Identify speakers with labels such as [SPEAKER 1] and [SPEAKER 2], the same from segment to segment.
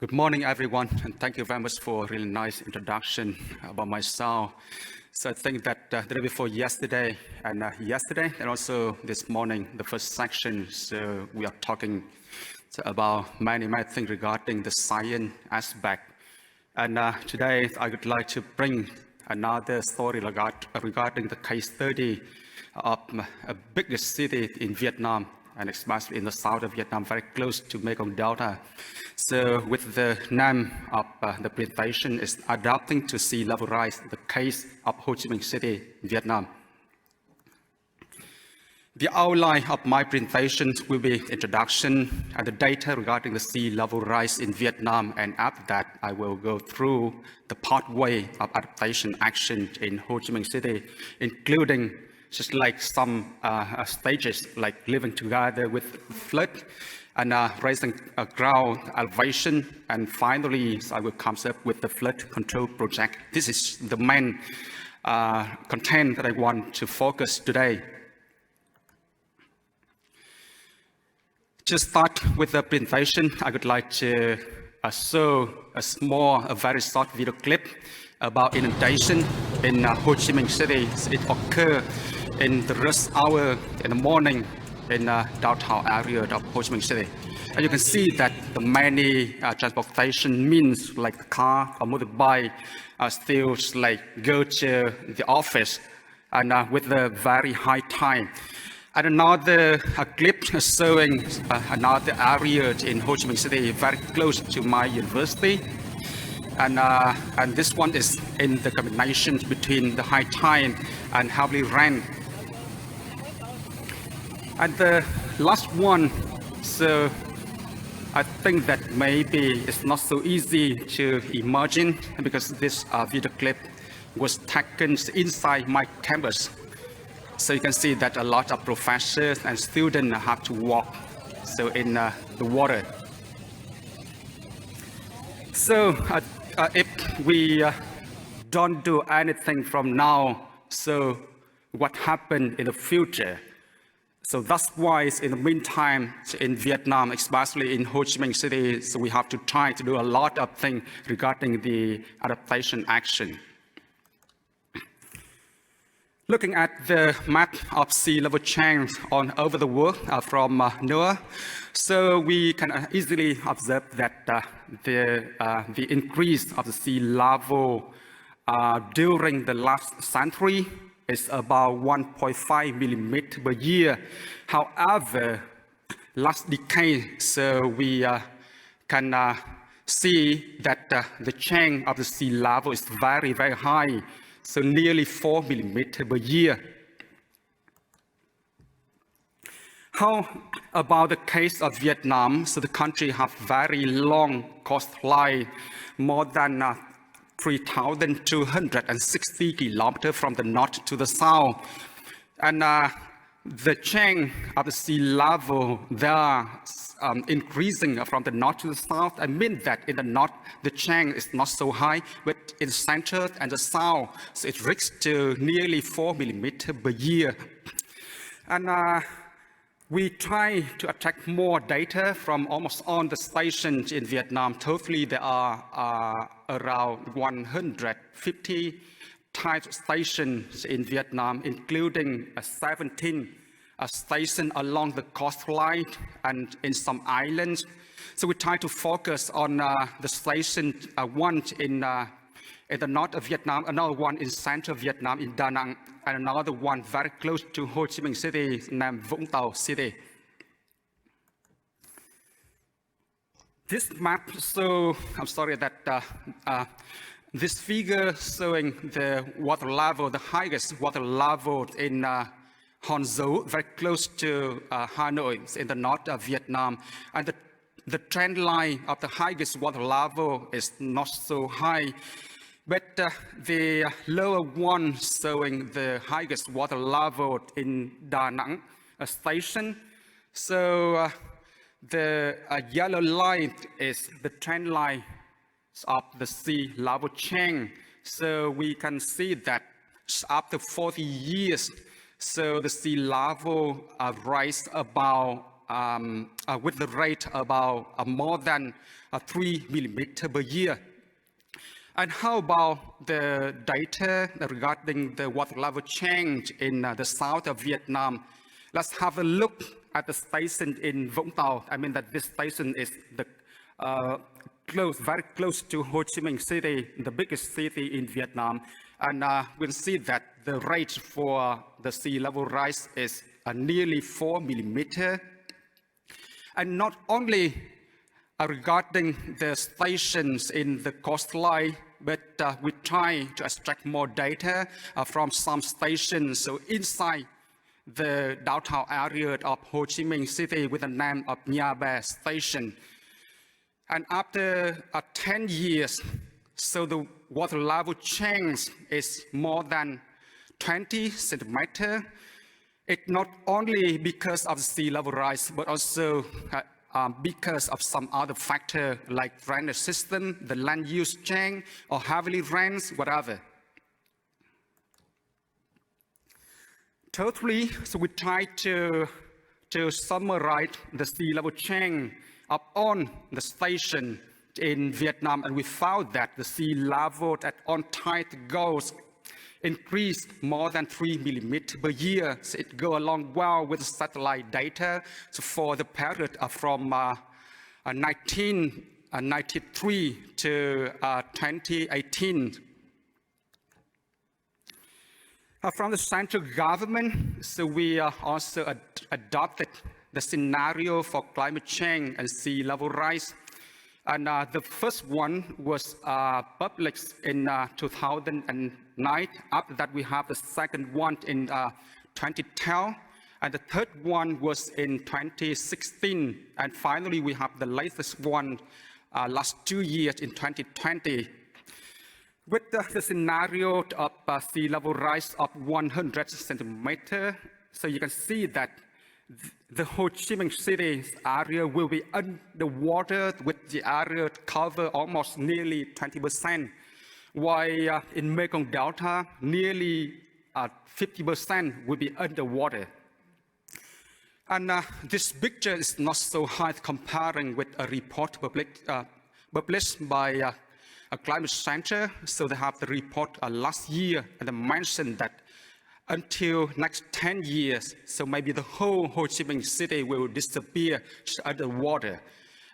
[SPEAKER 1] Good morning, everyone, and thank you very much for a really nice introduction about myself. So I think that the day before yesterday and also this morning, the first section, so we are talking about many things regarding the science aspect. And today I would like to bring another story regarding the case study of a biggest city in Vietnam, and especially in the south of Vietnam, very close to Mekong Delta. So with the name of the presentation is Adapting to Sea Level Rise, the case of Ho Chi Minh City, Vietnam. The outline of my presentation will be introduction and the data regarding the sea level rise in Vietnam, and after that I will go through the pathway of adaptation action in Ho Chi Minh City, including just like some stages like living together with flood and raising ground elevation, and finally I will come up with the flood control project. This is the main content that I want to focus today. To start with the presentation, I would like to show a very short video clip about inundation in Ho Chi Minh City. It occurred in the rush hour in the morning in downtown area of Ho Chi Minh City. And you can see that the many transportation means like car or motorbike still like go to the office and with the very high time. And another clip showing another area in Ho Chi Minh City very close to my university. And this one is in the combination between the high tide and heavy rain. And the last one, so I think that maybe it's not so easy to imagine because this video clip was taken inside my campus. So you can see that a lot of professors and students have to walk in the water. So if we don't do anything from now, so what happened in the future? So that's why in the meantime, in Vietnam, especially in Ho Chi Minh City, so we have to try to do a lot of things regarding the adaptation action. Looking at the map of sea level change all over the world from NOAA, so we can easily observe that the increase of the sea level during the last century is about 1.5 millimeters per year. However, last decade, so we can see that the change of the sea level is very high, so nearly 4 millimeters per year. How about the case of Vietnam? So the country has very long coastline, more than 3,260 kilometers from the north to the south. And the change of the sea level there increasing from the north to the south. I mean that in the north, the change is not so high, but in the center and the south, so it reaches to nearly 4 millimeters per year. And we try to attract more data from almost all the stations in Vietnam. Totally, there are around 150 type stations in Vietnam, including 17 stations along the coastline and in some islands. So we try to focus on the station, one in the north of Vietnam, another one in central Vietnam in Da Nang, and another one very close to Ho Chi Minh City named Vũng Tàu City. This map, so I'm sorry that this figure showing the water level, the highest water level in Hòn Dấu, very close to Hanoi, in the north of Vietnam. And the trend line of the highest water level is not so high. But the lower one showing the highest water level in Da Nang station. So the yellow line is the trend line of the sea level change. So we can see that after 40 years, so the sea level rise about with the rate about more than 3 millimeter per year. And how about the data regarding the water level change in the south of Vietnam? Let's have a look at the station in Vũng Tàu. I mean that this station is the very close to Ho Chi Minh City, the biggest city in Vietnam. And we'll see that the rate for the sea level rise is nearly 4 millimeter. And not only regarding the stations in the coastline, but we try to extract more data from some stations. So inside the downtown area of Ho Chi Minh City with the name of Nha Ba Station. And after 10 years, so the water level change is more than 20 centimeters. It's not only because of the sea level rise, but also because of some other factor like drainage system, the land use change, or heavily rains, whatever. Totally, so we try to summarize the sea level change up on the station in Vietnam, and we found that the sea level at on-tide goes increased more than 3 millimeters per year. So it goes along well with the satellite data. So for the period from 1993 to 2018. From the central government, so we also adopted the scenario for climate change and sea level rise. And the first one was published in 2009. After that, we have the second one in 2012. And the third one was in 2016. And finally, we have the latest one last 2 years in 2020. With the scenario of sea level rise of 100 centimeters, so you can see that the Ho Chi Minh City area will be underwater with the area cover almost nearly 20%, while in Mekong Delta, nearly 50% will be underwater. And this picture is not so high comparing with a report published by a climate center. So they have the report last year, and they mentioned that until next 10 years, so maybe the whole Ho Chi Minh City will disappear underwater.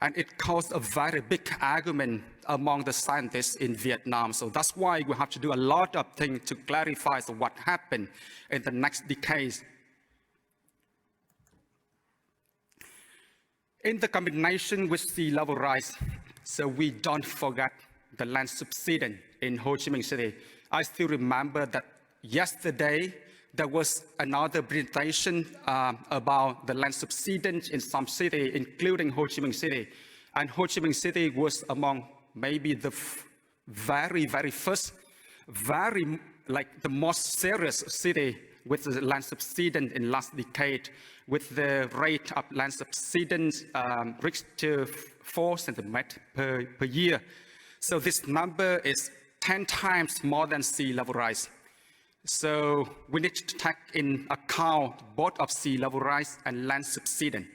[SPEAKER 1] And it caused a very big argument among the scientists in Vietnam. So that's why we have to do a lot of things to clarify what happened in the next decades. In the combination with sea level rise, so we don't forget the land subsidence in Ho Chi Minh City. I still remember that yesterday, there was another presentation about the land subsidence in some city, including Ho Chi Minh City. And Ho Chi Minh City was among maybe the very first, like the most serious city with the land subsidence in last decade, with the rate of land subsidence reached to 4 centimeters per year. So this number is 10 times more than sea level rise. So we need to take in account both of sea level rise and land subsidence.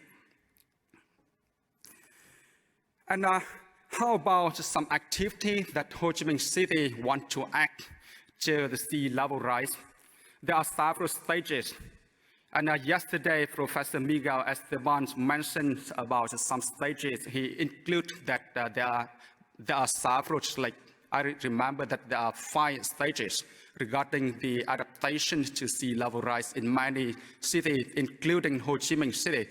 [SPEAKER 1] And how about some activity that Ho Chi Minh City want to act to the sea level rise? There are several stages. And yesterday, Professor Miguel Esteban mentioned about some stages. He included that there are several, like I remember that there are 5 stages regarding the adaptation to sea level rise in many cities, including Ho Chi Minh City.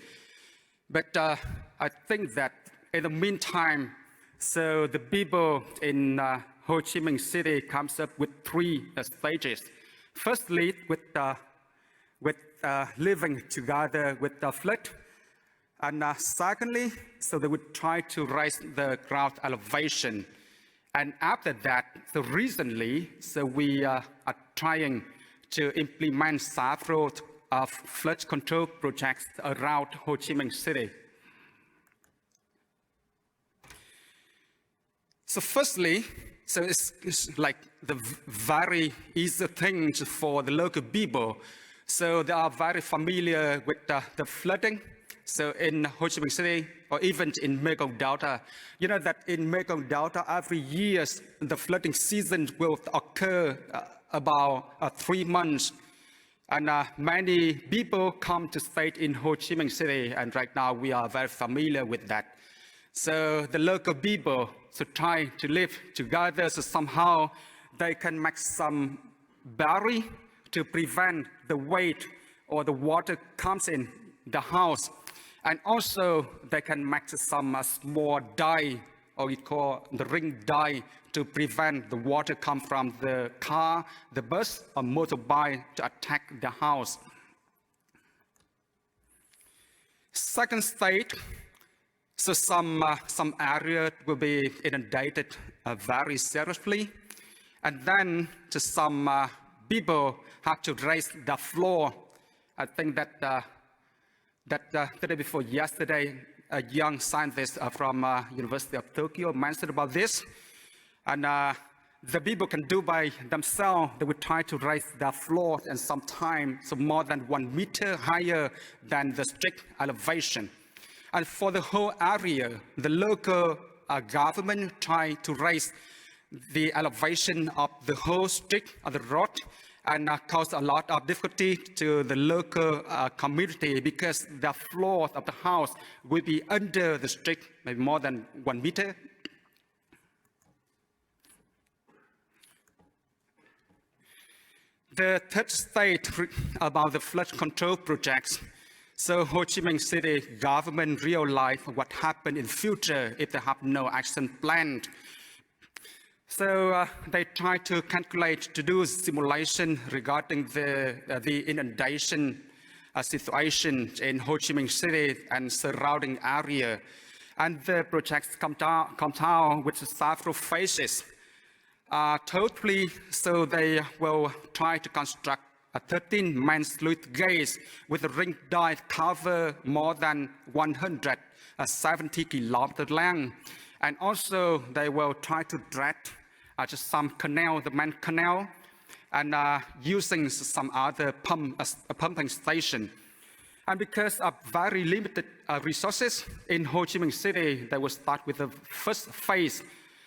[SPEAKER 1] But I think that in the meantime, so the people in Ho Chi Minh City comes up with 3 stages. Firstly, with living together with the flood. And secondly, so they would try to raise the ground elevation. And after that, so recently, so we are trying to implement several flood control projects around Ho Chi Minh City. So firstly, so it's like the very easy things for the local people. So they are very familiar with the flooding. So in Ho Chi Minh City, or even in Mekong Delta, you know that in Mekong Delta, every year, the flooding season will occur about 3 months. And many people come to stay in Ho Chi Minh City, and right now we are very familiar with that. So the local people should try to live together, so somehow they can make some barrier to prevent the weight or the water comes in the house. And also they can make some small dye, or we call the ring dye, to prevent the water come from the car, the bus, or motorbike to attack the house. Second stage, so some area will be inundated very seriously. And then to some people have to raise the floor. I think that the day before yesterday, a young scientist from University of Tokyo mentioned about this. And the people can do by themselves. They would try to raise the floor, and sometimes so more than 1 meter higher than the strict elevation. And for the whole area, the local government tried to raise the elevation of the whole street of the road, and caused a lot of difficulty to the local community, because the floor of the house will be under the street, maybe more than 1 meter. The third stage about the flood control projects. So Ho Chi Minh City government realized what happened in future if they have no action plan. So they try to calculate, to do simulation regarding the inundation situation in Ho Chi Minh City and surrounding area. And the projects come down with several phases. Totally, so they will try to construct a 13-man sluice gates with a ring dye cover more than 170 kilometers long. And also they will try to dredge just some canal, the main canal, and using some other pumping station. And because of very limited resources in Ho Chi Minh City, they will start with the first phase.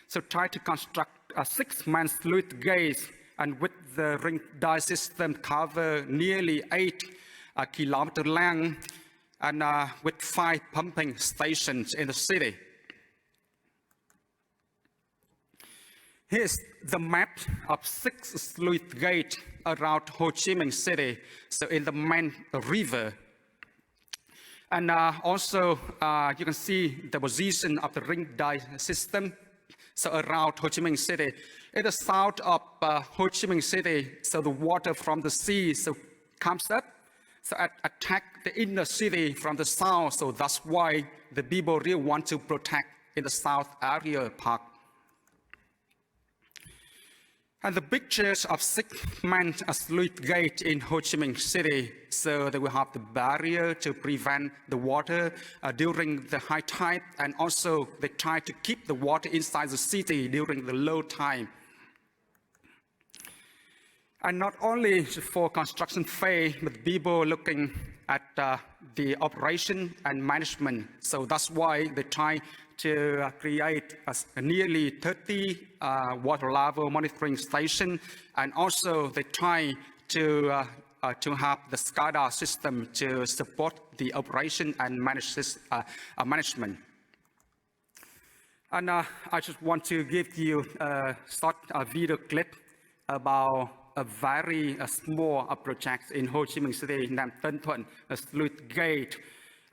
[SPEAKER 1] So try to construct a 6-man sluice gates, and with the ring dye system cover nearly 8 kilometers long, and with 5 pumping stations in the city. Here's the map of 6 sluice gates around Ho Chi Minh City, so in the main river. And also you can see the position of the ring dye system. So around Ho Chi Minh City, in the south of Ho Chi Minh City, so the water from the sea comes up, so attack the inner city from the south. So that's why the people really want to protect in the south area park. And the pictures of 6-man sluice gate in Ho Chi Minh City, so they will have the barrier to prevent the water during the high tide, and also they try to keep the water inside the city during the low tide. And not only for construction phase, but people looking at the operation and management. So that's why they try to create a nearly 30 water level monitoring station, and also they try to have the SCADA system to support the operation and management. And I just want to give you a short video clip about a very small project in Ho Chi Minh City named Tân Thuận, a sluice gate.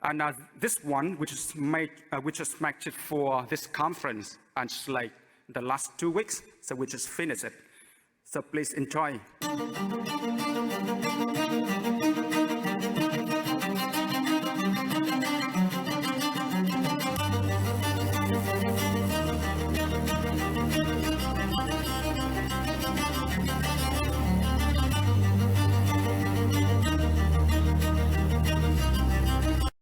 [SPEAKER 1] And this one, which is made for this conference, and it's like the last 2 weeks, so we just finished it. So please enjoy.